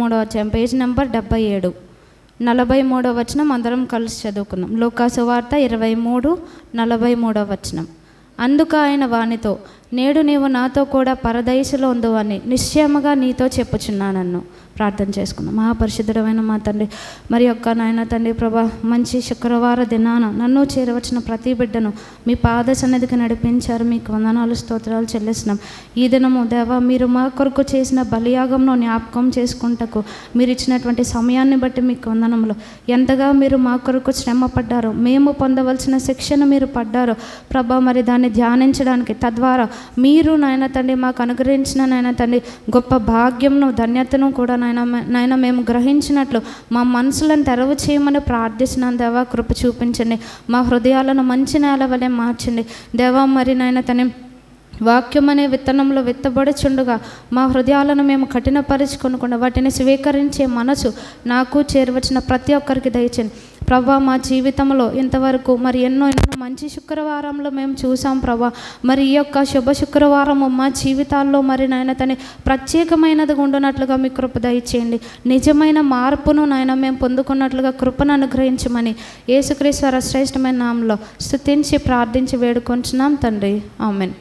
3వ అధ్యాయం page number 77 43వ వచనం అందరం కలిసి చదువుకుందాం. లూకా సువార్త 23:43. అందుకు ఆయన వానితో, నేడు నీవు నాతో కూడా పరదైసులో ఉందువని నిశ్చయముగా నీతో చెప్పుచున్నానన్ను. ప్రార్థన చేసుకుందాం. మహాపరిశుద్ధుడమైన మా తండ్రి, మరి యొక్క నాయన తండ్రి ప్రభా, మంచి శుక్రవార దినాన నన్ను చేరవచ్చిన ప్రతి బిడ్డను మీ పాద సన్నిధికి నడిపించారు. మీకు వందనాలు, స్తోత్రాలు చెల్లిస్తున్నాం. ఈ దినము దేవా, మీరు మా కొరకు చేసిన బలియాగంలో జ్ఞాపకం చేసుకుంటకు మీరు ఇచ్చినటువంటి సమయాన్ని బట్టి మీకు వందనములు. ఎంతగా మీరు మా కొరకు శ్రమ పడ్డారో, మేము పొందవలసిన శిక్షను మీరు పడ్డారో ప్రభా, మరి దాన్ని ధ్యానించడానికి తద్వారా మీరు నాయన తండ్రి మాకు అనుగ్రహించిన నాయన తండ్రి గొప్ప భాగ్యంను, ధన్యతను కూడా నాయన మేము గ్రహించినట్లు మా మనసులను తెరవ చేయమని ప్రార్థిస్తున్నాను. దేవా, కృప చూపించండి. మా హృదయాలను మంచి నేల వలె మార్చండి దేవా. మరి నాయన తన వాక్యం అనే విత్తనంలో విత్తబడుచుండగా మా హృదయాలను మేము కఠినపరుచుకొనకుండా వాటిని స్వీకరించే మనసు నాకు చేరవచ్చిన ప్రతి ఒక్కరికి దయచేయండి ప్రభా. మా జీవితంలో ఇంతవరకు మరి ఎన్నో మంచి శుక్రవారంలో మేము చూసాం ప్రభా. మరి ఈ యొక్క శుభ శుక్రవారము మా జీవితాల్లో మరి నాయన తన ప్రత్యేకమైనదిగా ఉండునట్లుగా మీ కృప దయచేయండి. నిజమైన మార్పును నాయన మేము పొందుకున్నట్లుగా కృపను అనుగ్రహించమని యేసుక్రీస్తు శ్రేష్టమైన నామములో స్తుతించి ప్రార్థించి వేడుకొంచున్నాం తండ్రి, ఆమేన్.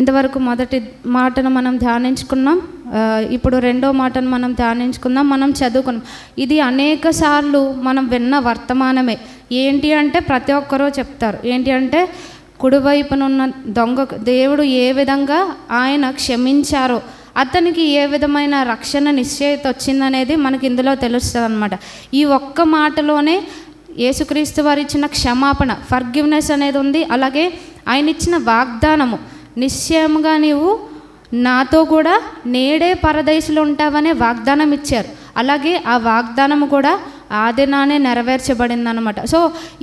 ఇంతవరకు మొదటి మాటను మనం ధ్యానించుకున్నాం. ఇప్పుడు రెండో మాటను మనం ధ్యానించుకుందాం. మనం చదువుకున్నాం. ఇది అనేక సార్లు మనం విన్న వర్తమానమే. ఏంటి అంటే ప్రతి ఒక్కరూ చెప్తారు. ఏంటి అంటే కుడివైపునున్న దొంగ దేవుడు ఏ విధంగా ఆయన క్షమించారో, అతనికి ఏ విధమైన రక్షణ నిశ్చయిత వచ్చిందనేది మనకి ఇందులో తెలుస్తుంది అన్నమాట. ఈ ఒక్క మాటలోనే యేసుక్రీస్తు వారు ఇచ్చిన క్షమాపణ, ఫర్గివ్నెస్ అనేది ఉంది. అలాగే ఆయన ఇచ్చిన వాగ్దానము, నిశ్చయముగా నీవు నాతో కూడా నేడే పరదైసులో ఉంటావనే వాగ్దానం ఇచ్చారు. అలాగే ఆ వాగ్దానము కూడా ఆ దినానే నెరవేర్చబడింది అన్నమాట. సో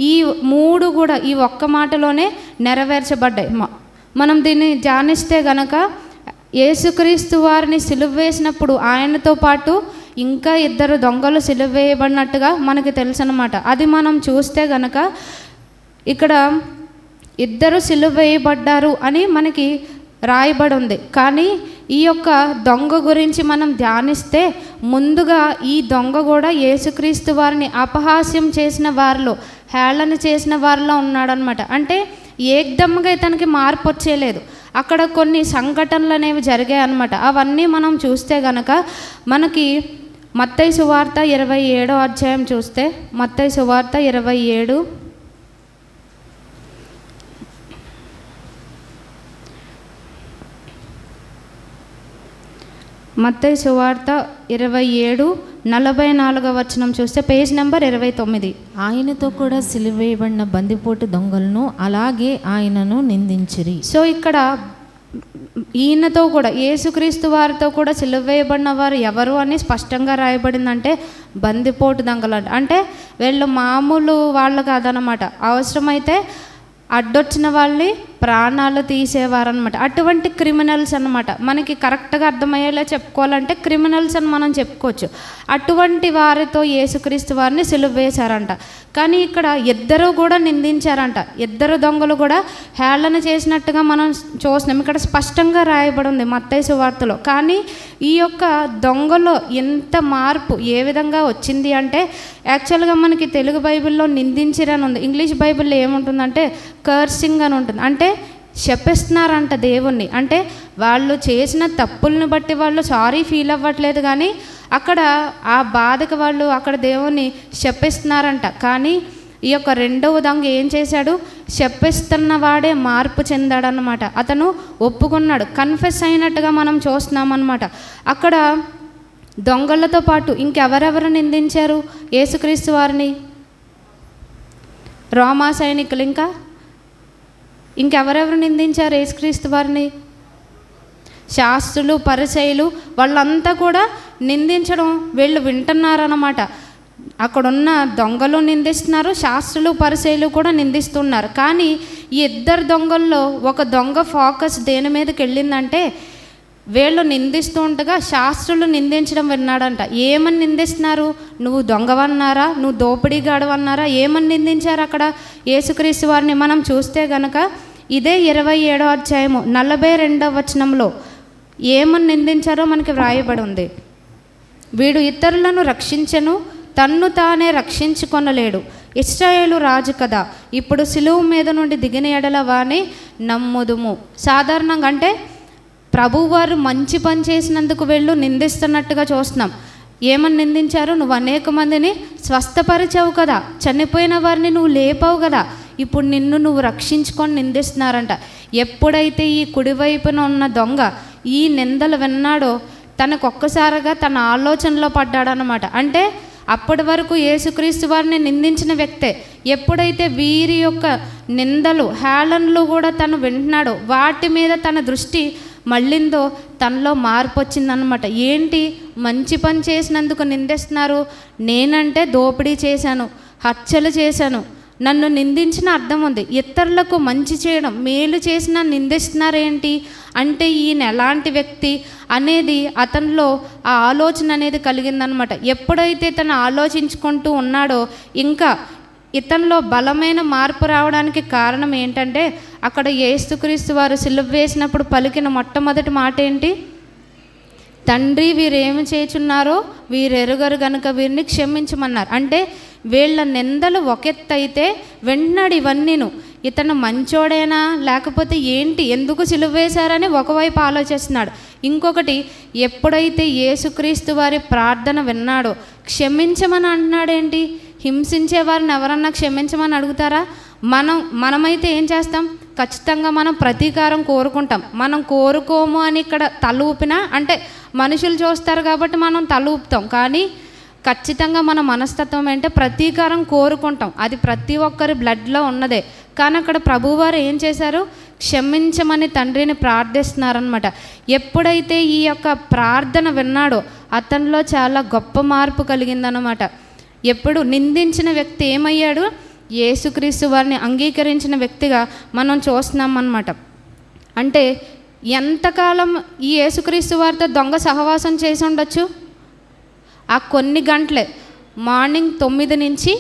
ఈ మూడు కూడా ఈ ఒక్క మాటలోనే నెరవేర్చబడ్డాయి. మనం దీన్ని ధ్యానిస్తే గనక యేసుక్రీస్తు వారిని సిలువ వేసినప్పుడు ఆయనతో పాటు ఇంకా 2 దొంగలు సిలువ వేయబడినట్టుగా మనకి తెలుసు అన్నమాట. అది మనం చూస్తే గనక ఇక్కడ 2 సిలువ వేయబడ్డారు అని మనకి రాయబడి ఉంది. కానీ ఈ యొక్క దొంగ గురించి మనం ధ్యానిస్తే ముందుగా ఈ దొంగ కూడా యేసుక్రీస్తు వారిని అపహాస్యం చేసిన వారిలో, హేళన చేసిన వారిలో ఉన్నాడనమాట. అంటే ఏకదమ్ముగా ఇతనికి మార్పు వచ్చేలేదు. అక్కడ కొన్ని సంఘటనలు అనేవి జరిగాయి అన్నమాట. అవన్నీ మనం చూస్తే గనక మనకి మత్తయి సువార్త 27వ అధ్యాయం చూస్తే, మత్తయి సువార్త 27, మత్తయి సువార్త 27:44 వచనం చూస్తే పేజ్ నెంబర్ 29. ఆయనతో కూడా సిలువ వేయబడిన బందిపోటు దొంగలను అలాగే ఆయనను నిందించిరి. సో ఇక్కడ ఈయనతో కూడా, యేసుక్రీస్తు వారితో కూడా సిలువ వేయబడిన వారు ఎవరు అని స్పష్టంగా రాయబడిందంటే బందిపోటు దొంగలు. అంటే వీళ్ళు మామూలు వాళ్ళు కాదనమాట. అవసరమైతే అడ్డొచ్చిన వాళ్ళని ప్రాణాలు తీసేవారనమాట. అటువంటి క్రిమినల్స్ అనమాట. మనకి కరెక్ట్గా అర్థమయ్యేలా చెప్పుకోవాలంటే క్రిమినల్స్ అని మనం చెప్పుకోవచ్చు. అటువంటి వారితో యేసుక్రీస్తు వారిని సిలువ వేశారంట. కానీ ఇక్కడ 2 కూడా నిందించారంట. 2 దొంగలు కూడా హేళన చేసినట్టుగా మనం చూస్తున్నాం. ఇక్కడ స్పష్టంగా రాయబడి ఉంది మత్తయి సువార్తలో. కానీ ఈ యొక్క దొంగలో ఎంత మార్పు ఏ విధంగా వచ్చింది అంటే, యాక్చువల్గా మనకి తెలుగు బైబిల్లో నిందించిరని ఉంది. ఇంగ్లీష్ బైబిల్లో ఏముంటుందంటే కర్సింగ్ అని ఉంటుంది. అంటే శపిస్తున్నారంట దేవుణ్ణి. అంటే వాళ్ళు చేసిన తప్పుల్ని బట్టి వాళ్ళు సారీ ఫీల్ అవ్వట్లేదు, కానీ అక్కడ ఆ బాధకు వాళ్ళు అక్కడ దేవుణ్ణి శపిస్తున్నారంట. కానీ ఈ యొక్క 2వ దొంగ ఏం చేశాడు? శపిస్తున్న వాడే మార్పు చెందాడనమాట. అతను ఒప్పుకున్నాడు, కన్ఫెస్ అయినట్టుగా మనం చూస్తున్నాం అన్నమాట. అక్కడ దొంగలతో పాటు ఇంకెవరెవరు నిందించారు యేసుక్రీస్తు వారిని? రోమా సైనికులు, ఇంకెవరెవరు నిందించారు యేసుక్రీస్తు వారిని? శాస్త్రులు, పరిసయ్యులు, వాళ్ళంతా కూడా నిందించడం వీళ్ళు వింటున్నారన్నమాట. అక్కడున్న దొంగలు నిందిస్తున్నారు, శాస్త్రులు, పరిసయ్యులు కూడా నిందిస్తున్నారు. కానీ ఈ 2 దొంగల్లో ఒక దొంగ ఫోకస్ దేని మీదకి వెళ్ళిందంటే, వీళ్ళు నిందిస్తూ ఉండగా శాస్త్రులు నిందించడం విన్నాడంట. ఏమని నిందిస్తున్నారు? నువ్వు దొంగవన్నారా, నువ్వు దోపిడీగాడవన్నారా, ఏమని నిందించారు అక్కడ యేసుక్రీస్తు వారిని? మనం చూస్తే గనక ఇదే 27వ అధ్యాయము 42వ వచనంలో ఏమని నిందించారో మనకి వ్రాయబడి ఉంది. వీడు ఇతరులను రక్షించెను, తన్ను తానే రక్షించుకొనలేడు. ఇశ్రాయేలు రాజు కదా, ఇప్పుడు సిలువ మీద నుండి దిగిన ఎడల వాని నమ్ముదుము. సాధారణంగా అంటే ప్రభువారు మంచి పని చేసినందుకు వెళ్ళు నిందిస్తున్నట్టుగా చూస్తున్నాం. ఏమని నిందించారు? నువ్వు అనేక మందిని స్వస్థపరిచావు కదా, చనిపోయిన వారిని నువ్వు లేపావు కదా, ఇప్పుడు నిన్ను నువ్వు రక్షించుకొని నిందిస్తున్నారంట. ఎప్పుడైతే ఈ కుడివైపున ఉన్న దొంగ ఈ నిందలు విన్నాడో తనకు ఒక్కసారిగా తన ఆలోచనలో పడ్డాడనమాట. అంటే అప్పటి వరకు యేసుక్రీస్తు వారిని నిందించిన వ్యక్తే ఎప్పుడైతే వీరి యొక్క నిందలు హేళనలు కూడా తను వింటున్నాడో వాటి మీద తన దృష్టి మళ్ళిందో తనలో మార్పు వచ్చిందనమాట. ఏంటి, మంచి పని చేసినందుకు నిందిస్తున్నారు, నేనంటే దోపిడీ చేశాను, హత్యలు చేశాను, నన్ను నిందించిన అర్థం ఉంది. ఇతరులకు మంచి చేయడం, మేలు చేసిన నిందిస్తున్నారేంటి అంటే ఈయన ఎలాంటి వ్యక్తి అనేది అతనిలో ఆ ఆలోచన అనేది కలిగిందనమాట. ఎప్పుడైతే తను ఆలోచించుకుంటూ ఉన్నాడో ఇంకా ఇతనిలో బలమైన మార్పు రావడానికి కారణం ఏంటంటే అక్కడ యేసుక్రీస్తు వారు సిలువ వేసినప్పుడు పలికిన మొట్టమొదటి మాట ఏంటి? తండ్రి, వీరేమి చేయుచున్నారో వీరెరుగరు గనుక వీరిని క్షమించమన్నారు. అంటే వీళ్ళ నిందలు ఒకెత్తైతే వెంటనాడు ఇవన్నీను ఇతను మంచోడేనా లేకపోతే ఏంటి, ఎందుకు సిలువ వేశారని ఒకవైపు ఆలోచిస్తున్నాడు. ఇంకొకటి, ఎప్పుడైతే యేసుక్రీస్తు వారి ప్రార్థన విన్నాడో క్షమించమని అంటున్నాడేంటి? హింసించే వారిని ఎవరన్నా క్షమించమని అడుగుతారా? మనమైతే ఏం చేస్తాం? ఖచ్చితంగా మనం ప్రతీకారం కోరుకుంటాం. మనం కోరుకోము అని ఇక్కడ తల ఊపినా అంటే మనుషులు చూస్తారు కాబట్టి మనం తల ఊపుతాం, కానీ ఖచ్చితంగా మన మనస్తత్వం అంటే ప్రతీకారం కోరుకుంటాం. అది ప్రతి ఒక్కరి బ్లడ్లో ఉన్నదే. కానీ అక్కడ ప్రభువారు ఏం చేశారు? క్షమించమని తండ్రిని ప్రార్థిస్తున్నారనమాట. ఎప్పుడైతే ఈ యొక్క ప్రార్థన విన్నాడో అతనిలో చాలా గొప్ప మార్పు కలిగిందనమాట. ఎప్పుడు నిందించిన వ్యక్తి ఏమయ్యాడు? యేసుక్రీస్తు వారిని అంగీకరించిన వ్యక్తిగా మనం చూస్తున్నాం అన్నమాట. అంటే ఎంతకాలం ఈ యేసుక్రీస్తు వారితో దొంగ సహవాసం చేసి ఉండొచ్చు? ఆ కొన్ని గంటలే, మార్నింగ్ 9 నుంచి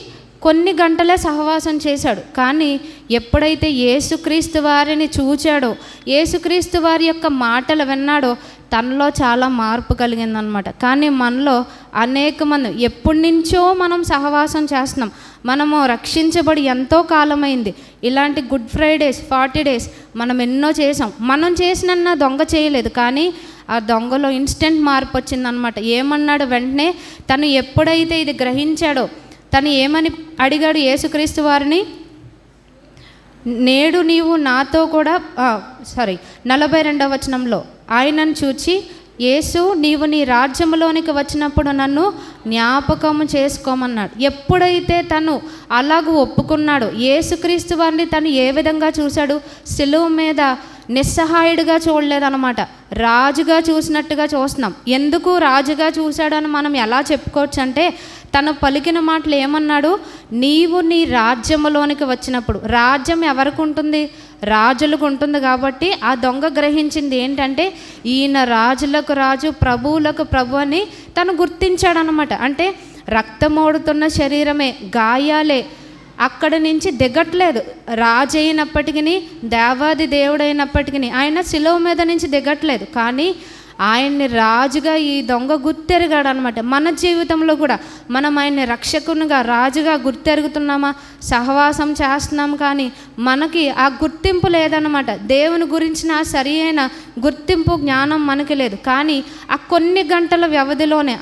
కొన్ని గంటలే సహవాసం చేశాడు. కానీ ఎప్పుడైతే యేసుక్రీస్తు వారిని చూచాడో, యేసుక్రీస్తు వారి యొక్క మాటలు విన్నాడో తనలో చాలా మార్పు కలిగిందనమాట. కానీ మనలో అనేక మంది ఎప్పటి నుంచో మనం సహవాసం చేస్తున్నాం, మనము రక్షించబడి ఎంతో కాలమైంది. ఇలాంటి గుడ్ ఫ్రైడేస్ 40 days మనం ఎన్నో చేసాం. మనం చేసిన దొంగ చేయలేదు, కానీ ఆ దొంగలో ఇన్స్టెంట్ మార్పు వచ్చిందనమాట. ఏమన్నాడు? వెంటనే తను ఎప్పుడైతే ఇది గ్రహించాడో తను ఏమని అడిగాడు యేసుక్రీస్తు వారిని? నేడు నీవు నాతో కూడా 42వ వచనంలో ఆయనను చూచి, యేసు, నీవు నీ రాజ్యంలోనికి వచ్చినప్పుడు నన్ను జ్ఞాపకము చేసుకోమన్నాడు. ఎప్పుడైతే తను అలాగూ ఒప్పుకున్నాడు, యేసుక్రీస్తు వారిని తను ఏ విధంగా చూశాడు? సిలువ మీద నిస్సహాయుడిగా చూడలేదన్నమాట, రాజుగా చూసినట్టుగా చూస్తున్నాం. ఎందుకు రాజుగా చూశాడని మనం ఎలా చెప్పుకోవచ్చు అంటే తను పలికిన మాటలు ఏమన్నాడు? నీవు నీ రాజ్యములోనికి వచ్చినప్పుడు. రాజ్యం ఎవరికి ఉంటుంది? రాజులకు ఉంటుంది. కాబట్టి ఆ దొంగ గ్రహించింది ఏంటంటే ఈయన రాజులకు రాజు, ప్రభువులకు ప్రభు అని తను గుర్తించాడనమాట. అంటే రక్తమోడుతున్న శరీరమే, గాయాలే, అక్కడి నుంచి దిగట్లేదు. రాజు అయినప్పటికీ, దేవాది దేవుడైనప్పటికీ ఆయన శిలువ మీద నుంచి దిగట్లేదు. కానీ ఆయన్ని రాజుగా ఈ దొంగ గుర్తెరిగాడు అనమాట. మన జీవితంలో కూడా మనం ఆయన్ని రక్షకునిగా, రాజుగా గుర్తెరుగుతున్నామా? సహవాసం చేస్తున్నాం, కానీ మనకి ఆ గుర్తింపు లేదనమాట. దేవుని గురించిన సరి అయిన గుర్తింపు, జ్ఞానం మనకి లేదు. కానీ ఆ కొన్ని గంటల వ్యవధిలోనే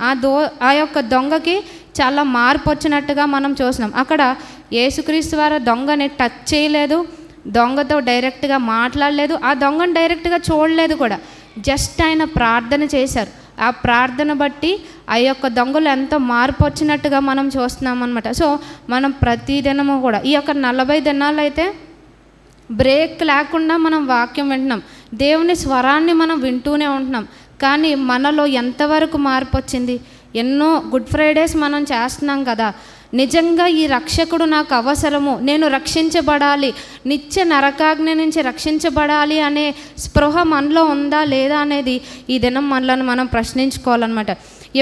ఆ యొక్క దొంగకి చాలా మార్పు వచ్చినట్టుగా మనం చూసినాం. అక్కడ యేసుక్రీస్తు వారు దొంగని టచ్ చేయలేదు, దొంగతో డైరెక్ట్గా మాట్లాడలేదు, ఆ దొంగను డైరెక్ట్గా చూడలేదు కూడా. జస్ట్ ఆయన ప్రార్థన చేశారు. ఆ ప్రార్థన బట్టి ఆ యొక్క దొంగలు ఎంతో మార్పు వచ్చినట్టుగా మనం చూస్తున్నాం అనమాట. సో మనం ప్రతిదినము కూడా ఈ యొక్క 40 దినాలు అయితే బ్రేక్ లేకుండా మనం వాక్యం వింటున్నాం, దేవుని స్వరాన్ని మనం వింటూనే ఉంటున్నాం. కానీ మనలో ఎంతవరకు మార్పు వచ్చింది? ఎన్నో గుడ్ ఫ్రైడేస్ మనం చేస్తున్నాం కదా, నిజంగా ఈ రక్షకుడు నాకు అవసరము, నేను రక్షించబడాలి, నిత్య నరకాగ్ని నుంచి రక్షించబడాలి అనే స్పృహ మనలో ఉందా లేదా అనేది ఈ దినం మనలను మనం ప్రశ్నించుకోవాలన్నమాట.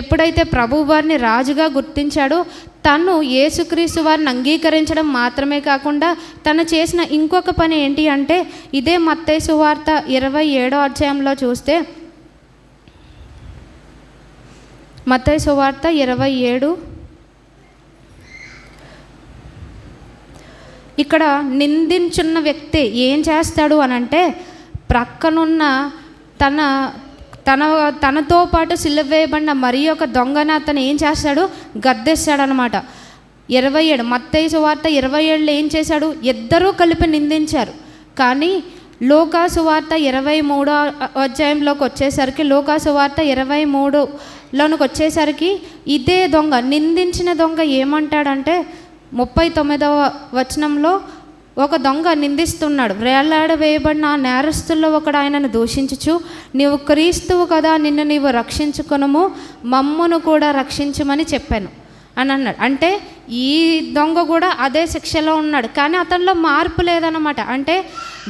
ఎప్పుడైతే ప్రభు వారిని రాజుగా గుర్తించాడో తను యేసుక్రీస్తు వారిని అంగీకరించడం మాత్రమే కాకుండా తను చేసిన ఇంకొక పని ఏంటి అంటే ఇదే మత్తయి సువార్త 27వ అధ్యాయంలో చూస్తే మత్తయి సువార్త 27. ఇక్కడ నిందించున్న వ్యక్తి ఏం చేస్తాడు అని అంటే, ప్రక్కనున్న తనతో పాటు సిలువ వేయబడిన మరి ఒక దొంగని అతను ఏం చేస్తాడు, గద్దెస్తాడనమాట. 27 మత్తయి సువార్త 27లో ఏం చేశాడు, ఇద్దరూ కలిపి నిందించారు. కానీ లూకా సువార్త 23వ అధ్యాయంలోకి వచ్చేసరికి, లూకా సువార్త 23లోనికి వచ్చేసరికి ఇదే దొంగ, నిందించిన దొంగ ఏమంటాడంటే 39వ వచనంలో ఒక దొంగ నిందిస్తున్నాడు. వేలాడ వేయబడిన ఆ నేరస్తుల్లో ఒకడు ఆయనను దూషించుచు, నీవు క్రీస్తువు కదా, నిన్ను నీవు రక్షించుకొనుము, మమ్మును కూడా రక్షించమని చెప్పాను అని అన్నాడు. అంటే ఈ దొంగ కూడా అదే శిక్షలో ఉన్నాడు, కానీ అతనిలో మార్పు లేదన్నమాట. అంటే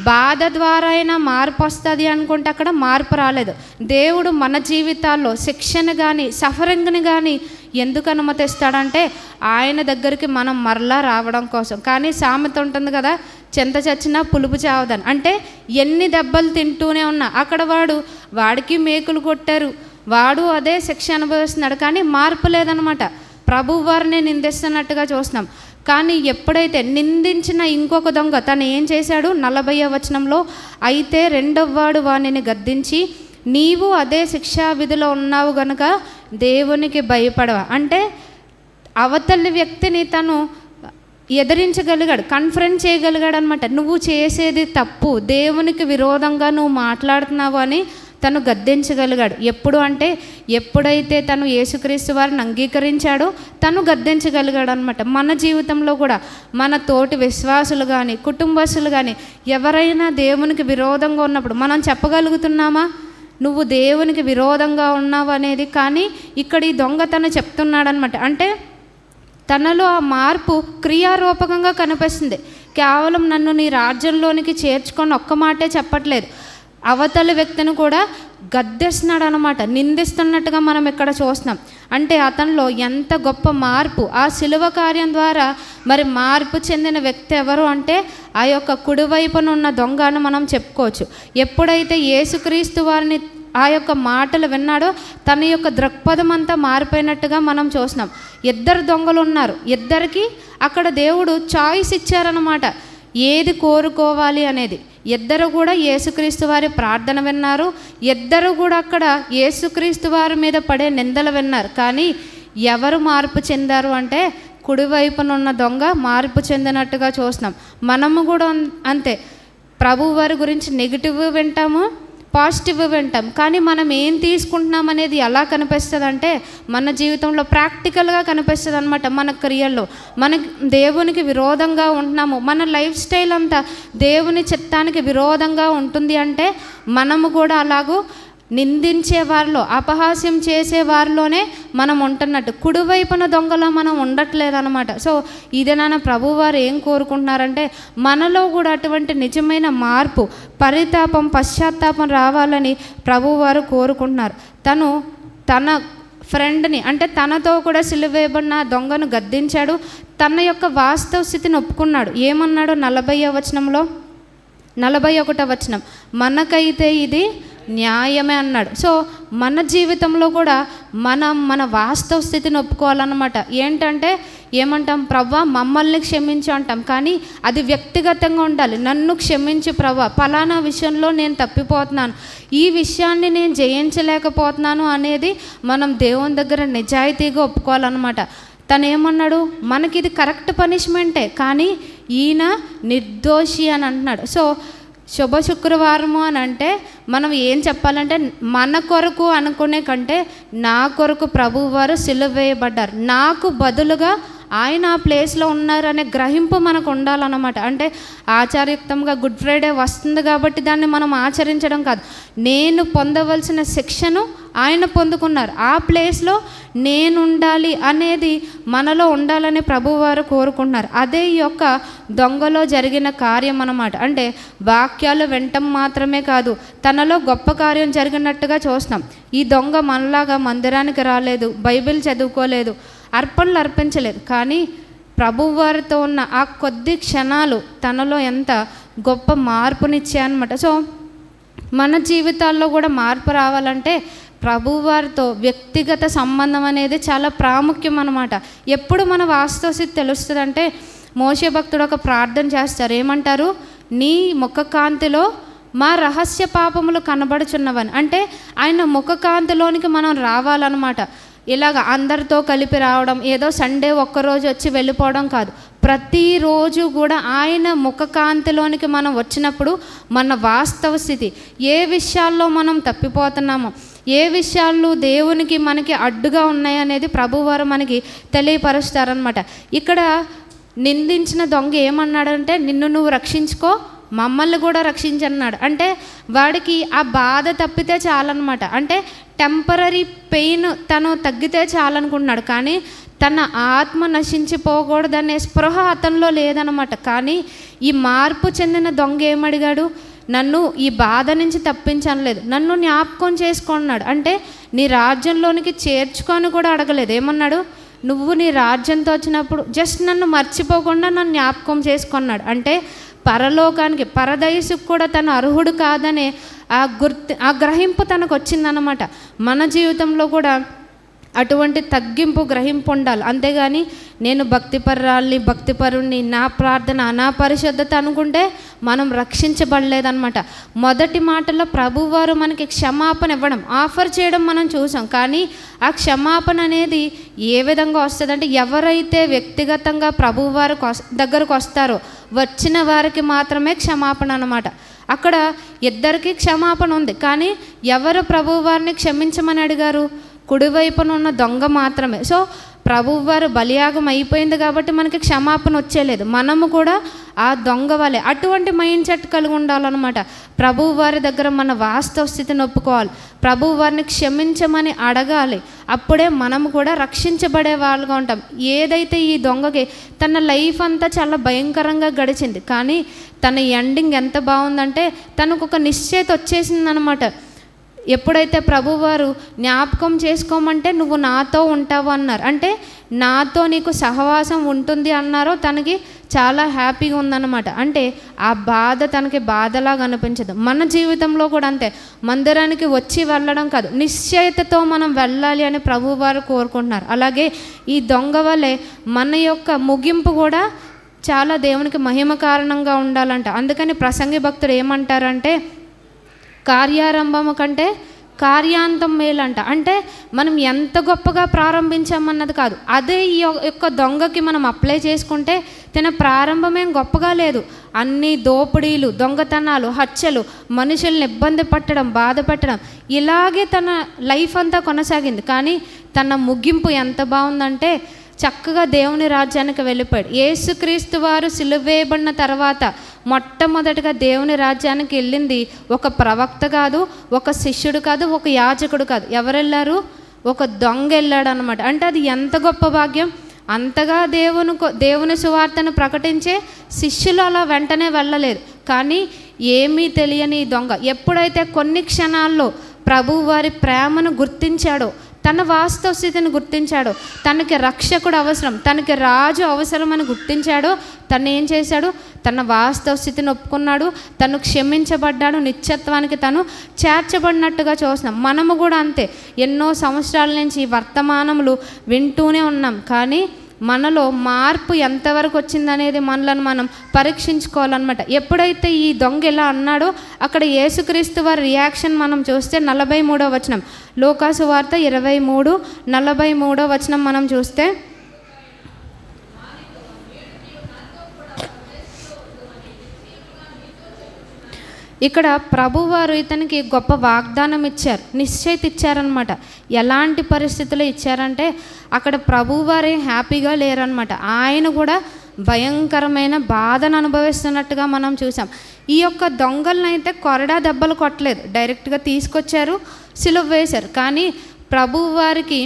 బాధ ద్వారా అయినా మార్పు వస్తుంది అనుకుంటే అక్కడ మార్పు రాలేదు. దేవుడు మన జీవితాల్లో శిక్షను కానీ సఫరింగ్ని కానీ ఎందుకు అనుమతిస్తాడంటే ఆయన దగ్గరికి మనం మరలా రావడం కోసం. కానీ సామెత ఉంటుంది కదా, చెంత చచ్చినా పులుపు చావదని. అంటే ఎన్ని దెబ్బలు తింటూనే ఉన్నా అక్కడ వాడికి మేకులు కొట్టారు, వాడు అదే శిక్ష అనుభవిస్తున్నాడు, కానీ మార్పు లేదనమాట. ప్రభు వారిని నిందిస్తున్నట్టుగా చూస్తున్నాం. కానీ ఎప్పుడైతే నిందించిన ఇంకొక దొంగ తను ఏం చేశాడు, 40వ వచనంలో, అయితే రెండవ వాడు వానిని గద్దించి, నీవు అదే శిక్షా విధిలో ఉన్నావు గనుక దేవునికి భయపడవా. అంటే అవతలి వ్యక్తిని తను ఎదిరించగలిగాడు, కన్ఫరెన్స్ చేయగలిగాడు అనమాట. నువ్వు చేసేది తప్పు, దేవునికి విరోధంగా నువ్వు మాట్లాడుతున్నావు అని తను గద్దించగలిగాడు. ఎప్పుడు అంటే ఎప్పుడైతే తను యేసుక్రీస్తు వారిని అంగీకరించాడో తను గద్దించగలిగాడు అనమాట. మన జీవితంలో కూడా మన తోటి విశ్వాసులు కానీ కుటుంబస్తులు కానీ ఎవరైనా దేవునికి విరోధంగా ఉన్నప్పుడు మనం చెప్పగలుగుతున్నామా, నువ్వు దేవునికి విరోధంగా ఉన్నావు అనేది? కానీ ఇక్కడ ఈ దొంగ తను చెప్తున్నాడనమాట. అంటే తనలో ఆ మార్పు క్రియారూపకంగా కనిపిస్తుంది. కేవలం నన్ను నీ రాజ్యంలోనికి చేర్చుకొని ఒక్క మాటే చెప్పట్లేదు, అవతల వ్యక్తిని కూడా గద్దెస్తున్నాడు అనమాట, నిందిస్తున్నట్టుగా మనం ఇక్కడ చూస్తున్నాం. అంటే అతనిలో ఎంత గొప్ప మార్పు, ఆ శిలువ కార్యం ద్వారా మరి మార్పు చెందిన వ్యక్తి ఎవరు అంటే ఆ యొక్క కుడివైపున ఉన్న దొంగ అని మనం చెప్పుకోవచ్చు. ఎప్పుడైతే యేసుక్రీస్తు వారిని ఆ యొక్క మాటలు విన్నాడో తన యొక్క దృక్పథం అంతా మారిపోయినట్టుగా మనం చూస్తున్నాం. ఇద్దరు దొంగలు ఉన్నారు, ఇద్దరికి అక్కడ దేవుడు చాయిస్ ఇచ్చారనమాట, ఏది కోరుకోవాలి అనేది. ఇద్దరు కూడా యేసుక్రీస్తు వారి ప్రార్థన విన్నారు, ఇద్దరు కూడా అక్కడ యేసుక్రీస్తు వారి మీద పడే నిందలు విన్నారు. కానీ ఎవరు మార్పు చెందారు అంటే కుడివైపున ఉన్న దొంగ మార్పు చెందినట్టుగా చూస్తున్నాం. మనము కూడా అంతే, ప్రభు వారి గురించి నెగిటివ్ వింటాము, పాజిటివ్ వింటాం. కానీ మనం ఏం తీసుకుంటున్నాం అనేది ఎలా కనిపిస్తుంది అంటే మన జీవితంలో ప్రాక్టికల్గా కనిపిస్తుంది అనమాట. మన క్రియల్లో మన దేవునికి విరోధంగా ఉంటున్నాము, మన లైఫ్ స్టైల్ అంతా దేవుని చిత్తానికి విరోధంగా ఉంటుంది అంటే మనము కూడా అలాగూ నిందించే వారిలో, అపహాస్యం చేసే వారిలోనే మనం ఉంటున్నట్టు. కుడివైపున దొంగలో మనం ఉండట్లేదన్నమాట. సో ఇదేనా ప్రభువారు ఏం కోరుకుంటున్నారంటే మనలో కూడా అటువంటి నిజమైన మార్పు, పరితాపం, పశ్చాత్తాపం రావాలని ప్రభువారు కోరుకుంటున్నారు. తన ఫ్రెండ్ని అంటే తనతో కూడా సిలువ వేయబడిన దొంగను గద్దించాడు, తన యొక్క వాస్తవ స్థితిని ఒప్పుకున్నాడు. ఏమన్నాడు 40వ వచనంలో, 41వ వచనం, మనకైతే ఇది న్యాయమే అన్నాడు. సో మన జీవితంలో కూడా మన వాస్తవ స్థితిని ఒప్పుకోవాలన్నమాట. ఏంటంటే ఏమంటాం, ప్రవ్వా మమ్మల్ని క్షమించు అంటాం, కానీ అది వ్యక్తిగతంగా ఉండాలి. నన్ను క్షమించు ప్రవ్వా, ఫలానా విషయంలో నేను తప్పిపోతున్నాను, ఈ విషయాన్ని నేను జయించలేకపోతున్నాను అనేది మనం దేవుని దగ్గర నిజాయితీగా ఒప్పుకోవాలన్నమాట. తను ఏమన్నాడు, మనకి ఇది కరెక్ట్ పనిష్మెంటే, కానీ ఈయన నిర్దోషి అని అంటున్నాడు. సో శుభ శుక్రవారము అని అంటే మనం ఏం చెప్పాలంటే మన కొరకు అనుకునే కంటే నా కొరకు ప్రభువారు సిలువ వేయబడ్డారు, నాకు బదులుగా ఆయన ఆ ప్లేస్లో ఉన్నారు అనే గ్రహింపు మనకు ఉండాలన్నమాట. అంటే ఆచారయుక్తంగా గుడ్ ఫ్రైడే వస్తుంది కాబట్టి దాన్ని మనం ఆచరించడం కాదు, నేను పొందవలసిన శిక్షను ఆయన పొందుకున్నారు, ఆ ప్లేస్లో నేను ఉండాలి అనేది మనలో ఉండాలని ప్రభువారు కోరుకుంటున్నారు. అదే ఈ యొక్క దొంగలో జరిగిన కార్యం అన్నమాట. అంటే వాక్యాలు వినటం మాత్రమే కాదు, తనలో గొప్ప కార్యం జరిగినట్టుగా చూస్తాం. ఈ దొంగ మనలాగా మందిరానికి రాలేదు, బైబిల్ చదువుకోలేదు, అర్పణలు అర్పించలేదు, కానీ ప్రభువారితో ఉన్న ఆ కొద్ది క్షణాలు తనలో ఎంత గొప్ప మార్పునిచ్చాయన్నమాట. సో మన జీవితాల్లో కూడా మార్పు రావాలంటే ప్రభువారితో వ్యక్తిగత సంబంధం అనేది చాలా ప్రాముఖ్యం అన్నమాట. ఎప్పుడు మన వాస్తవస్థితి తెలుస్తుందంటే, మోషే భక్తుడు ఒక ప్రార్థన చేస్తారు. ఏమంటారు? నీ ముఖ కాంతిలో మా రహస్య పాపములు కనబడుచున్నవని. అంటే ఆయన ముఖ కాంతిలోనికి మనం రావాలన్నమాట. ఇలాగ అందరితో కలిపి రావడం, ఏదో సండే ఒక్కరోజు వచ్చి వెళ్ళిపోవడం కాదు. ప్రతిరోజు కూడా ఆయన ముఖ కాంతిలోనికి మనం వచ్చినప్పుడు మన వాస్తవ స్థితి, ఏ విషయాల్లో మనం తప్పిపోతున్నామో, ఏ విషయాలు దేవునికి మనకి అడ్డుగా ఉన్నాయనేది ప్రభువారు మనకి తెలియపరుస్తారనమాట. ఇక్కడ నిందించిన దొంగ ఏమన్నాడంటే, నిన్ను నువ్వు రక్షించుకో, మమ్మల్ని కూడా రక్షించన్నాడు. అంటే వాడికి ఆ బాధ తప్పితే చాలన్నమాట. అంటే టెంపరీ పెయిన్ తను తగ్గితే చాలనుకుంటున్నాడు, కానీ తన ఆత్మ నశించిపోకూడదనే స్పృహ అతనిలో లేదనమాట. కానీ ఈ మార్పు చెందిన దొంగ ఏమడిగాడు? నన్ను ఈ బాధ నుంచి తప్పించనలేదు, నన్ను జ్ఞాపకం చేసుకున్నాడు. అంటే నీ రాజ్యంలోనికి చేర్చుకొని కూడా అడగలేదు. ఏమన్నాడు? నువ్వు నీ రాజ్యంతో వచ్చినప్పుడు జస్ట్ నన్ను మర్చిపోకుండా నన్ను జ్ఞాపకం చేసుకున్నాడు. అంటే పరలోకానికి, పరదయసుకు కూడా తను అర్హుడు కాదనే ఆ గ్రహింపు తనకు వచ్చిందనమాట. మన జీవితంలో కూడా అటువంటి తగ్గింపు, గ్రహింపు ఉండాలి. అంతేగాని నేను భక్తిపరురాల్ని, భక్తిపరుణ్ణి, నా ప్రార్థన, నా పరిశుద్ధత అనుకుంటే మనం రక్షించబడలేదన్నమాట. మొదటి మాటలో ప్రభువారు మనకి క్షమాపణ ఇవ్వడం, ఆఫర్ చేయడం మనం చూసాం. కానీ ఆ క్షమాపణ అనేది ఏ విధంగా వస్తుందంటే, ఎవరైతే వ్యక్తిగతంగా ప్రభువారు దగ్గరకు వస్తారో వచ్చిన వారికి మాత్రమే క్షమాపణ అన్నమాట. అక్కడ ఇద్దరికి క్షమాపణ ఉంది, కానీ ఎవరు ప్రభువారిని క్షమించమని అడిగారు? కుడివైపున ఉన్న దొంగ మాత్రమే. సో ప్రభువారు బలియాగం అయిపోయింది కాబట్టి మనకి క్షమాపణ వచ్చేలేదు. మనము కూడా ఆ దొంగ వలె అటువంటి మైండ్ సెట్ కలిగి ఉండాలన్నమాట. ప్రభువారి దగ్గర మన వాస్తవ స్థితిని ఒప్పుకోవాలి, ప్రభువారిని క్షమించమని అడగాలి. అప్పుడే మనము కూడా రక్షించబడే వాళ్ళుగా ఉంటాం. ఏదైతే ఈ దొంగకి తన లైఫ్ అంతా చాలా భయంకరంగా గడిచింది, కానీ తన ఎండింగ్ ఎంత బాగుందంటే తనకు ఒక నిశ్చయిత వచ్చేసిందనమాట. ఎప్పుడైతే ప్రభువారు జ్ఞాపకం చేసుకోమంటే నువ్వు నాతో ఉంటావు అన్నారు, అంటే నాతో నీకు సహవాసం ఉంటుంది అన్నారో తనకి చాలా హ్యాపీగా ఉందన్నమాట. అంటే ఆ బాధ తనకి బాధలాగా అనిపించదు. మన జీవితంలో కూడా అంతే, మందిరానికి వచ్చి వెళ్ళడం కాదు, నిశ్చయితతో మనం వెళ్ళాలి అని ప్రభువారు కోరుకుంటున్నారు. అలాగే ఈ దొంగ వలె మన యొక్క ముగింపు కూడా చాలా దేవునికి మహిమ కారణంగా ఉండాలంట. అందుకని ప్రసంగి భక్తుడు ఏమంటారంటే, కార్యారంభము కంటే కార్యాంతం మేలంట. అంటే మనం ఎంత గొప్పగా ప్రారంభించామన్నది కాదు, అదే ఈ యొక్క దొంగకి మనం అప్లై చేసుకుంటే తన ప్రారంభమేం గొప్పగా లేదు. అన్ని దోపిడీలు, దొంగతనాలు, హత్యలు, మనుషుల్ని ఇబ్బంది పెట్టడం, బాధ పెట్టడం, ఇలాగే తన లైఫ్ అంతా కొనసాగింది. కానీ తన ముగింపు ఎంత బాగుందంటే చక్కగా దేవుని రాజ్యానికి వెళ్ళిపోయాడు. యేసుక్రీస్తు వారు సిలువ వేయబడిన తర్వాత మొట్టమొదటిగా దేవుని రాజ్యానికి వెళ్ళింది ఒక ప్రవక్త కాదు, ఒక శిష్యుడు కాదు, ఒక యాజకుడు కాదు. ఎవరు వెళ్ళారు? ఒక దొంగ వెళ్ళాడు అనమాట. అంటే అది ఎంత గొప్ప భాగ్యం! అంతగా దేవుని సువార్తను ప్రకటించే శిష్యులు అలా వెంటనే వెళ్ళలేదు. కానీ ఏమీ తెలియని దొంగ ఎప్పుడైతే కొన్ని క్షణాల్లో ప్రభువు వారి ప్రేమను గుర్తించాడో, తన వాస్తవ స్థితిని గుర్తించాడో, తనకి రక్షకుడు అవసరం, తనకి రాజు అవసరం అని గుర్తించాడో, తను ఏం చేశాడు? తన వాస్తవ స్థితిని ఒప్పుకున్నాడు, తను క్షమించబడ్డాడు, నిత్యత్వానికి తను చేర్చబడినట్టుగా చూస్తున్నాం. మనము కూడా అంతే, ఎన్నో సంవత్సరాల నుంచి వర్తమానములు వింటూనే ఉన్నాం, కానీ మనలో మార్పు ఎంతవరకు వచ్చిందనేది మనలను మనం పరీక్షించుకోవాలన్నమాట. ఎప్పుడైతే ఈ దొంగ ఇలా అన్నాడో అక్కడ యేసుక్రీస్తు వారి రియాక్షన్ మనం చూస్తే 43వ వచనం, లూకాసు వార్త 23:43 వచనం మనం చూస్తే, ఇక్కడ ప్రభువారు ఇతనికి గొప్ప వాగ్దానం ఇచ్చారు, నిశ్చయిత ఇచ్చారనమాట. ఎలాంటి పరిస్థితుల్లో ఇచ్చారంటే అక్కడ ప్రభువారే హ్యాపీగా లేరనమాట. ఆయన కూడా భయంకరమైన బాధను అనుభవిస్తున్నట్టుగా మనం చూసాం. ఈ యొక్క దొంగలను అయితే కొరడా దెబ్బలు కొట్టలేదు, డైరెక్ట్గా తీసుకొచ్చారు, సిలువ వేశారు. కానీ ప్రభువారికి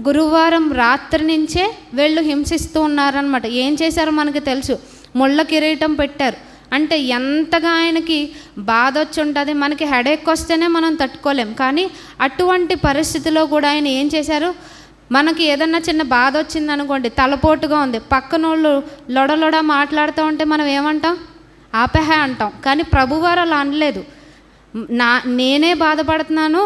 గురువారం రాత్రి నుంచే వీళ్ళు హింసిస్తూ ఉన్నారనమాట. ఏం చేశారో మనకి తెలుసు, ముళ్ళ కిరీటం పెట్టారు. అంటే ఎంతగా ఆయనకి బాధ వచ్చి ఉంటుంది. మనకి హెడేక్ వస్తేనే మనం తట్టుకోలేం, కానీ అటువంటి పరిస్థితిలో కూడా ఆయన ఏం చేశారు? మనకి ఏదన్నా చిన్న బాధ వచ్చింది అనుకోండి, తలపోటుగా ఉంది, పక్కనోళ్ళు లొడలొడ మాట్లాడుతూ ఉంటే మనం ఏమంటాం? ఆపహే అంటాం. కానీ ప్రభువారు అలా అనలేదు. నేనే బాధపడుతున్నాను,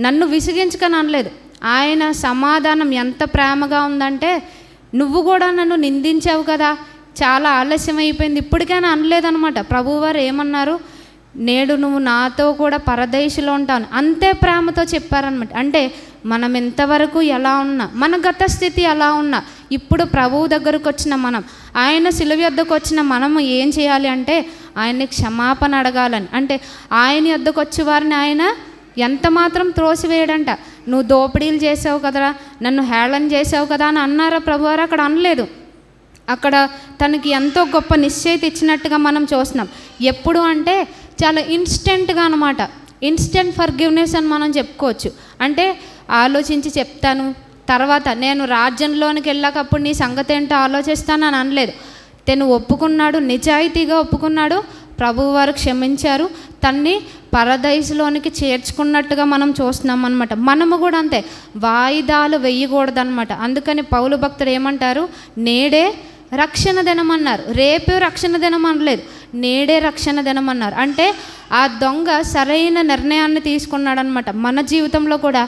నన్ను విసిగించకని అనలేదు. ఆయన సమాధానం ఎంత ప్రేమగా ఉందంటే, నువ్వు కూడా నన్ను నిందించావు కదా, చాలా ఆలస్యం అయిపోయింది, ఇప్పటికైనా అనలేదనమాట. ప్రభువారు ఏమన్నారు, నేడు నువ్వు నాతో కూడా పరదేశంలో ఉంటాను, అంతే ప్రేమతో చెప్పారనమాట. అంటే మనం ఎంతవరకు ఎలా ఉన్నా, మన గత స్థితి ఎలా ఉన్నా, ఇప్పుడు ప్రభువు దగ్గరకు వచ్చిన మనం, ఆయన శిలువ యొద్దకు వచ్చిన మనము ఏం చేయాలి అంటే ఆయన్ని క్షమాపణ అడగాలని. అంటే ఆయన యొద్దకు వచ్చే వారిని ఆయన ఎంత మాత్రం త్రోసివేయడంట. నువ్వు దోపిడీలు చేసావు కదరా, నన్ను హేళన చేసావు కదా అని అన్నారా ప్రభువారు? అక్కడ అనలేదు. అక్కడ తనకి ఎంతో గొప్ప నిశ్చయిత ఇచ్చినట్టుగా మనం చూస్తున్నాం. ఎప్పుడు అంటే చాలా ఇన్స్టెంట్గా అనమాట. ఇన్స్టెంట్ ఫర్గివ్నెస్ అని మనం చెప్పుకోవచ్చు. అంటే ఆలోచించి చెప్తాను, తర్వాత నేను రాజ్యంలోనికి వెళ్ళాకప్పుడు నీ సంగతి ఏంటో ఆలోచిస్తానని అనలేదు. తను ఒప్పుకున్నాడు, నిజాయితీగా ఒప్పుకున్నాడు. ప్రభువారు క్షమించారు, తన్ని పరదైసులోనికి చేర్చుకున్నట్టుగా మనం చూస్తున్నాం అనమాట. మనము కూడా అంతే, వాయిదాలు వేయకూడదనమాట. అందుకని పౌలు భక్తుడు ఏమంటారు, నేడే రక్షణ దినం అన్నారు, రేపే రక్షణ దినం అనలేదు, నేడే రక్షణ దినం అన్నారు. అంటే ఆ దొంగ సరైన నిర్ణయాన్ని తీసుకున్నాడు అనమాట. మన జీవితంలో కూడా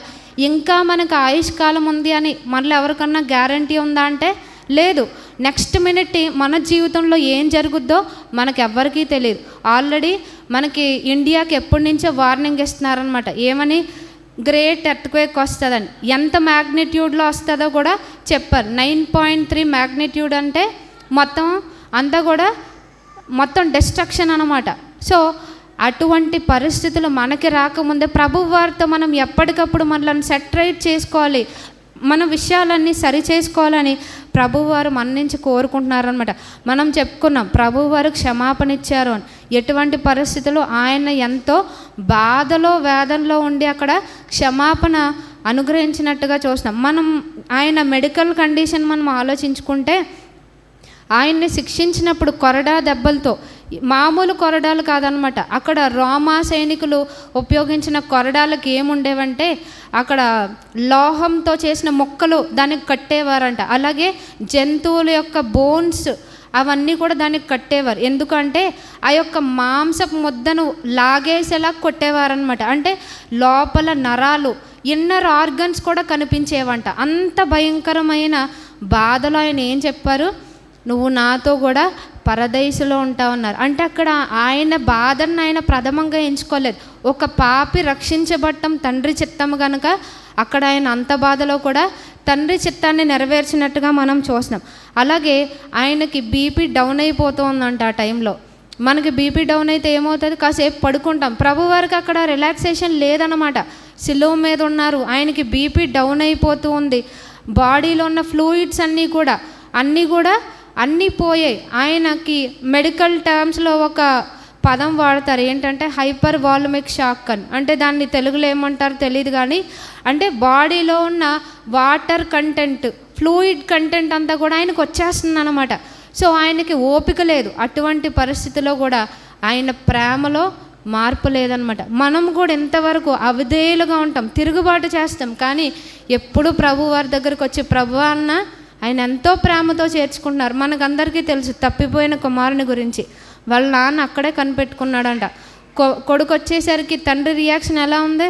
ఇంకా మనకు ఆయుష్కాలం ఉంది అని మళ్ళీ ఎవరికన్నా గ్యారంటీ ఉందా అంటే లేదు. నెక్స్ట్ మినిట్ మన జీవితంలో ఏం జరుగుద్దో మనకు ఎవ్వరికీ తెలియదు. ఆల్రెడీ మనకి ఇండియాకి ఎప్పటి నుంచో వార్నింగ్ ఇస్తున్నారనమాట. ఏమని, గ్రేట్ ఎర్త్క్వేక్ వస్తుందని. ఎంత మ్యాగ్నిట్యూడ్లో వస్తుందో కూడా చెప్పారు. 9.3 మ్యాగ్నిట్యూడ్ అంటే మొత్తం అంతా కూడా మొత్తం డిస్ట్రక్షన్ అనమాట. సో అటువంటి పరిస్థితులు మనకి రాకముందే ప్రభు వారితో మనం ఎప్పటికప్పుడు మనల్ని సెటరేట్ చేసుకోవాలి, మన విషయాలన్నీ సరి చేసుకోవాలని ప్రభువారు మన నుంచి కోరుకుంటున్నారనమాట. మనం చెప్పుకున్నాం ప్రభువారు క్షమాపణ ఇచ్చారు అని. ఎటువంటి పరిస్థితుల్లో ఆయన ఎంతో బాధలో వేదనలో ఉండి అక్కడ క్షమాపణ అనుగ్రహించినట్టుగా చూస్తున్నాం. మనం ఆయన మెడికల్ కండిషన్ మనం ఆలోచించుకుంటే, ఆయన్ని శిక్షించినప్పుడు కొరడా దెబ్బలతో, మామూలు కొరడాలు కాదనమాట. అక్కడ రోమా సైనికులు ఉపయోగించిన కొరడాలకు ఏముండేవంటే అక్కడ లోహంతో చేసిన మొక్కలు దానికి కట్టేవారంట. అలాగే జంతువుల యొక్క బోన్స్ అవన్నీ కూడా దానికి కట్టేవారు. ఎందుకంటే ఆ యొక్క మాంసపు ముద్దను లాగేసేలా కొట్టేవారనమాట. అంటే లోపల నరాలు, ఇన్నర్ ఆర్గన్స్ కూడా కనిపించేవంట. అంత భయంకరమైన బాధలో ఆయన ఏం చెప్పారు, నువ్వు నాతో కూడా పరదైసులో ఉంటావన్నారు. అంటే అక్కడ ఆయన బాధను ఆయన ప్రథమంగా ఎంచుకోలేదు. ఒక పాపి రక్షించబడటం తండ్రి చిత్తం కనుక అక్కడ ఆయన అంత బాధలో కూడా తండ్రి చిత్తాన్ని నెరవేర్చినట్టుగా మనం చూస్తున్నాం. అలాగే ఆయనకి బీపీ డౌన్ అయిపోతుందంట. ఆ టైంలో మనకి బీపీ డౌన్ అయితే ఏమవుతుంది, కాసేపు పడుకుంటాం. ప్రభువారికి అక్కడ రిలాక్సేషన్ లేదనమాట. సిలువ మీద ఉన్నారు, ఆయనకి బీపీ డౌన్ అయిపోతూ ఉంది. బాడీలో ఉన్న ఫ్లూయిడ్స్ అన్నీ కూడా పోయాయి. ఆయనకి మెడికల్ టర్మ్స్లో ఒక పదం వాడతారు, ఏంటంటే హైపర్ వాల్యూమిక్ షాక్ అని. అంటే దాన్ని తెలుగులో ఏమంటారో తెలియదు కానీ, అంటే బాడీలో ఉన్న వాటర్ కంటెంట్, ఫ్లూయిడ్ కంటెంట్ అంతా కూడా ఆయనకు వచ్చేస్తుంది అనమాట. సో ఆయనకి ఓపిక లేదు. అటువంటి పరిస్థితిలో కూడా ఆయన ప్రేమలో మార్పు లేదనమాట. మనం కూడా ఎంతవరకు అవిధేయులుగా ఉంటాం, తిరుగుబాటు చేస్తాం. కానీ ఎప్పుడు ప్రభు వారి దగ్గరికి వచ్చి ప్రభు అన్న ఆయన ఎంతో ప్రేమతో చేర్చుకుంటున్నారు. మనకందరికీ తెలుసు తప్పిపోయిన కుమారుని గురించి. వాళ్ళ నాన్న అక్కడే కనిపెట్టుకున్నాడంట. కొడుకు వచ్చేసరికి తండ్రి రియాక్షన్ ఎలా ఉంది,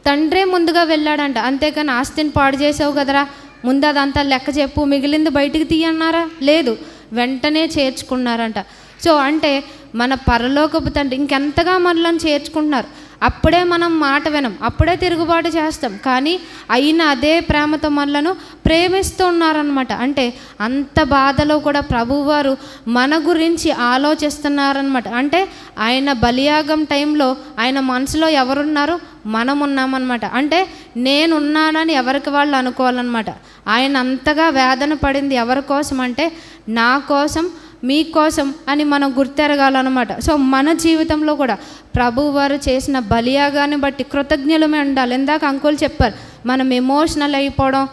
తండ్రే ముందుగా వెళ్ళాడంట. అంతేకాని ఆస్తిని పాడు చేసావు కదరా, ముందు అదంతా లెక్క చెప్పు, మిగిలింది బయటికి తీయన్నారా, లేదు, వెంటనే చేర్చుకున్నారంట. సో అంటే మన పరలోకపు తండ్రి ఇంకెంతగా మనల్ని చేర్చుకుంటున్నారు. అప్పుడే మనం మాట వినం, అప్పుడే తిరుగుబాటు చేస్తాం. కానీ అయినా అదే ప్రేమతో మనలను ప్రేమిస్తూ ఉన్నారనమాట. అంటే అంత బాధలో కూడా ప్రభువారు మన గురించి ఆలోచిస్తున్నారనమాట. అంటే ఆయన బలియాగం టైంలో ఆయన మనసులో ఎవరున్నారు, మనం ఉన్నామన్నమాట. అంటే నేనున్నానని ఎవరికి వాళ్ళు అనుకోవాలన్నమాట. ఆయన అంతగా వేదన పడింది ఎవరి కోసం అంటే నా కోసం, మీకోసం అని మనం గుర్తెరగాలన్నమాట. సో మన జీవితంలో కూడా ప్రభువారు చేసిన బలియాగాన్ని బట్టి కృతజ్ఞులమే ఉండాలి. ఇందాక అంకుల్ చెప్పారు, మనం ఎమోషనల్ అయిపోవడం,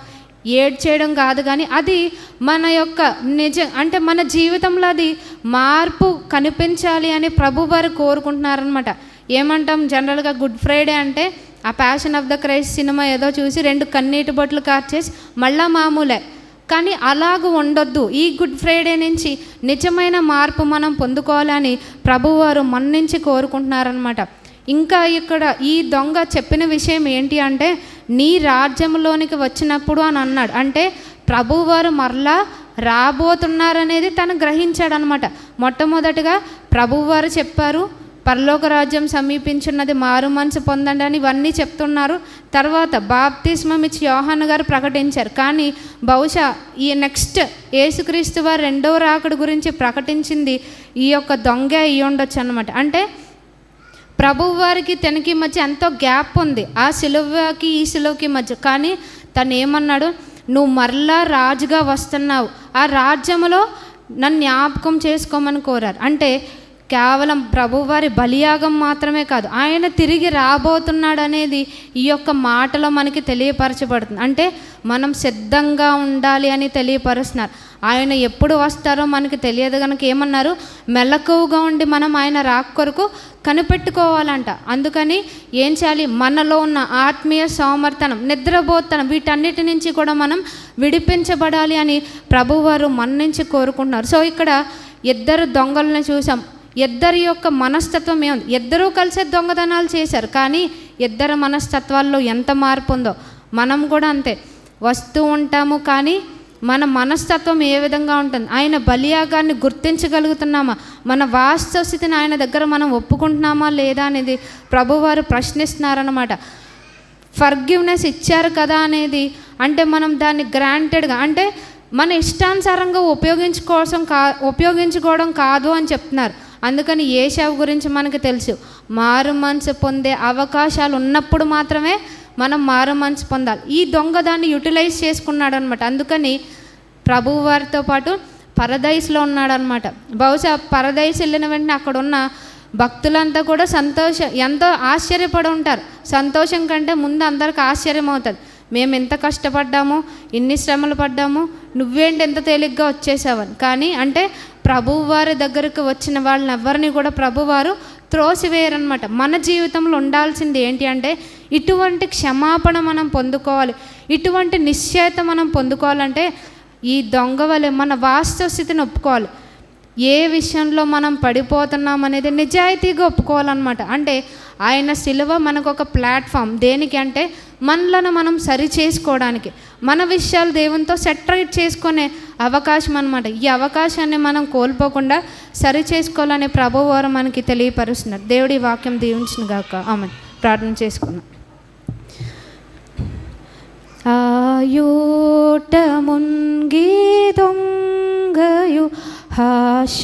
ఏడ్చేయడం కాదు, కానీ అది మన యొక్క అంటే మన జీవితంలో అది మార్పు కనిపించాలి అని ప్రభువారు కోరుకుంటున్నారనమాట. ఏమంటాం జనరల్గా గుడ్ ఫ్రైడే అంటే ఆ passion of the Christ cinema ఏదో చూసి 2 కన్నీటి బొట్లు కార్చేసి మళ్ళా మామూలే. కానీ అలాగ ఉండొద్దు. ఈ గుడ్ ఫ్రైడే నుంచి నిజమైన మార్పు మనం పొందుకోవాలని ప్రభువారు మన నుంచి కోరుకుంటున్నారనమాట. ఇంకా ఇక్కడ ఈ దొంగ చెప్పిన విషయం ఏంటి అంటే, నీ రాజ్యంలోనికి వచ్చినప్పుడు అని అన్నాడు. అంటే ప్రభువారు మరలా రాబోతున్నారనేది తను గ్రహించాడు అనమాట. మొట్టమొదటిగా ప్రభువారు చెప్పారు, పరలోక రాజ్యం సమీపించున్నది, మారు మనసు పొందండి అని ఇవన్నీ చెప్తున్నారు. తర్వాత బాప్తిస్మం ఇచ్చి యోహాను గారు ప్రకటించారు. కానీ బహుశా ఈ నెక్స్ట్ యేసుక్రీస్తు వారు రెండవ రాకడ గురించి ప్రకటించింది ఈ యొక్క దొంగ అయ్యి ఉండొచ్చు అనమాట. అంటే ప్రభువు వారికి తనకి మధ్య ఎంతో గ్యాప్ ఉంది, ఆ సిలువకి ఈ సిలువకి మధ్య. కానీ తను ఏమన్నాడు, నువ్వు మరలా రాజుగా వస్తున్నావు, ఆ రాజ్యములో నన్ను జ్ఞాపకం చేసుకోమని కోరారు. అంటే కేవలం ప్రభువారి బలియాగం మాత్రమే కాదు, ఆయన తిరిగి రాబోతున్నాడు అనేది ఈ యొక్క మాటలో మనకి తెలియపరచబడుతుంది. అంటే మనం సిద్ధంగా ఉండాలి అని తెలియపరుస్తున్నారు. ఆయన ఎప్పుడు వస్తారో మనకి తెలియదు కనుక ఏమన్నారు, మెలకువగా ఉండి మనం ఆయన రాక కొరకు కనిపెట్టుకోవాలంట. అందుకని ఏం చేయాలి, మనలో ఉన్న ఆత్మీయ సోమర్థనం, నిద్రపోతనం, వీటన్నిటి నుంచి కూడా మనం విడిపించబడాలి అని ప్రభువారు మన నుంచి కోరుకుంటున్నారు. సో ఇక్కడ ఇద్దరు దొంగలను చూసాం. ఇద్దరి యొక్క మనస్తత్వం ఏముంది, ఇద్దరూ కలిసే దొంగతనాలు చేశారు. కానీ ఇద్దరు మనస్తత్వాల్లో ఎంత మార్పు ఉందో మనం కూడా అంతే వస్తూ ఉంటాము. కానీ మన మనస్తత్వం ఏ విధంగా ఉంటుంది, ఆయన బలియాగాన్ని గుర్తించగలుగుతున్నామా, మన వాస్తవ స్థితిని ఆయన దగ్గర మనం ఒప్పుకుంటున్నామా లేదా అనేది ప్రభువారు ప్రశ్నిస్తున్నారన్నమాట. ఫర్గివ్నెస్ ఇచ్చారు కదా అనేది అంటే మనం దాన్ని గ్రాంటెడ్గా అంటే మన ఇష్టానుసారంగా ఉపయోగించుకోవడం కాదు అని చెప్తున్నారు. అందుకని యేషావు గురించి మనకు తెలుసు, మారు మనసు పొందే అవకాశాలు ఉన్నప్పుడు మాత్రమే మనం మారు మనసు పొందాలి. ఈ దొంగ దాన్ని యూటిలైజ్ చేసుకున్నాడు అనమాట. అందుకని ప్రభువు వారితో పాటు పరదైస్లో ఉన్నాడు అనమాట. బహుశా పరదైస్ వెళ్ళిన వెంటనే అక్కడ ఉన్న భక్తులంతా కూడా ఎంతో ఆశ్చర్యపడి ఉంటారు. సంతోషం కంటే ముందు అందరికి ఆశ్చర్యం అవుతుంది, మేము ఎంత కష్టపడ్డాము, ఇన్ని శ్రమలు పడ్డాము, నువ్వేంటి ఎంత తేలిగ్గా వచ్చేసావని. కానీ అంటే ప్రభువారి దగ్గరకు వచ్చిన వాళ్ళని ఎవరిని కూడా ప్రభువారు త్రోసివేయరనమాట. మన జీవితంలో ఉండాల్సింది ఏంటి అంటే ఇటువంటి క్షమాపణ మనం పొందుకోవాలి, ఇటువంటి నిశ్చయత మనం పొందుకోవాలంటే ఈ దొంగ వలె మన వాస్తవ స్థితిని ఒప్పుకోవాలి. ఏ విషయంలో మనం పడిపోతున్నాం అనేది నిజాయితీగా ఒప్పుకోవాలన్నమాట. అంటే ఆయన సిలువ మనకు ఒక ప్లాట్ఫామ్, దేనికి అంటే మనలను మనం సరి చేసుకోవడానికి, మన విషయాలు దేవునితో సెటరేట్ చేసుకునే అవకాశం అన్నమాట. ఈ అవకాశాన్ని మనం కోల్పోకుండా సరి చేసుకోవాలనే ప్రభువారు మనకి తెలియపరుస్తున్నారు. దేవుడి వాక్యం దీవించును గాక. ఆమెన్. ప్రార్థన చేసుకున్నాం. ఆయూట మున్గి దొంగయు హాశుద్ధుడాయేను,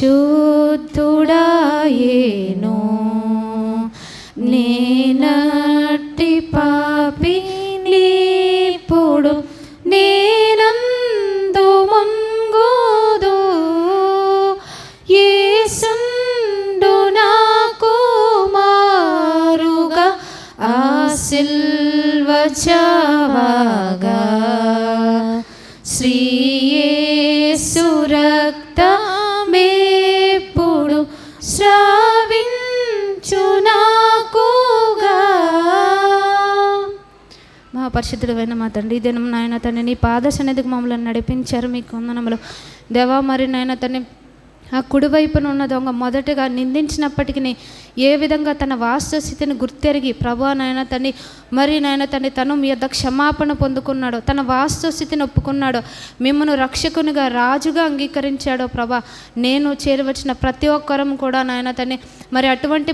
నేనట్టి పాపి నీప్పుడు నేనందు మంగోదు, యేసుండు నాకు మారుగా ఆ సిల్వ చావగా, శ్రీ యేసు రక్తమేప్పుడు స్రవించు నాకుగా. మహాపరిశుద్ధుడైన మా తండ్రి, ఈ దినం నాయన తండ్రి నీ పాద సన్నిధికి మమ్మల్ని నడిపించారు, మీకు వందనములు దేవా. మరి నాయన తండ్రి ఆ కుడివైపున ఉన్న దొంగ మొదటగా నిందించినప్పటికీ ఏ విధంగా తన వాస్తవ స్థితిని గుర్తెరిగి ప్రభా నాయన తండ్రి మరి నాయన తండ్రి తను మీ యొద్ద క్షమాపణ పొందుకున్నాడో, తన వాస్తవ స్థితిని ఒప్పుకున్నాడో, మిమ్మల్ని రక్షకునిగా రాజుగా అంగీకరించాడో ప్రభా. నేను చేరవచ్చిన ప్రతి ఒక్కరం కూడా నాయన తండ్రి మరి అటువంటి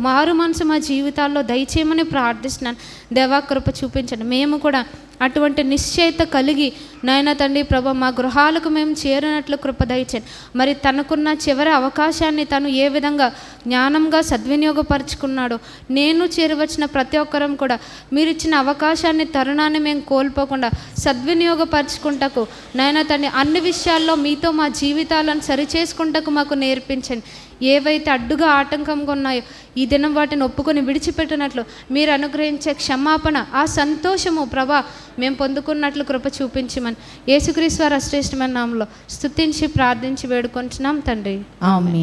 మారు మనసు మా జీవితాల్లో దయచేయమని ప్రార్థిస్తున్నాను. దేవా కృప చూపించండి. మేము కూడా అటువంటి నిశ్చయిత కలిగి నాయన తండ్రి ప్రభా మా గృహాలకు మేము చేరినట్లు కృప దయచేయండి. మరి తనకున్న చివరి అవకాశాన్ని తను ఏ విధంగా జ్ఞానంగా సద్వినియోగపరుచుకున్నాడో, నేను చేరవచ్చిన ప్రతి ఒక్కరం కూడా మీరు ఇచ్చిన అవకాశాన్ని, తరుణాన్ని మేము కోల్పోకుండా సద్వినియోగపరుచుకుంటకు నాయన తండ్రి అన్ని విషయాల్లో మీతో మా జీవితాలను సరిచేసుకుంటకు మాకు నేర్పించండి. ఏవైతే అడ్డుగా ఆటంకంగా ఉన్నాయో ఈ దినం వాటిని ఒప్పుకొని విడిచిపెట్టినట్లు మీరు అనుగ్రహించే క్షమాపణ, ఆ సంతోషము ప్రభా మేము పొందుకున్నట్లు కృప చూపించమని యేసుక్రీస్తు వారి శ్రేష్టమైన నామములో స్తుతించి ప్రార్థించి వేడుకొంటున్నాం తండ్రి. ఆమేన్.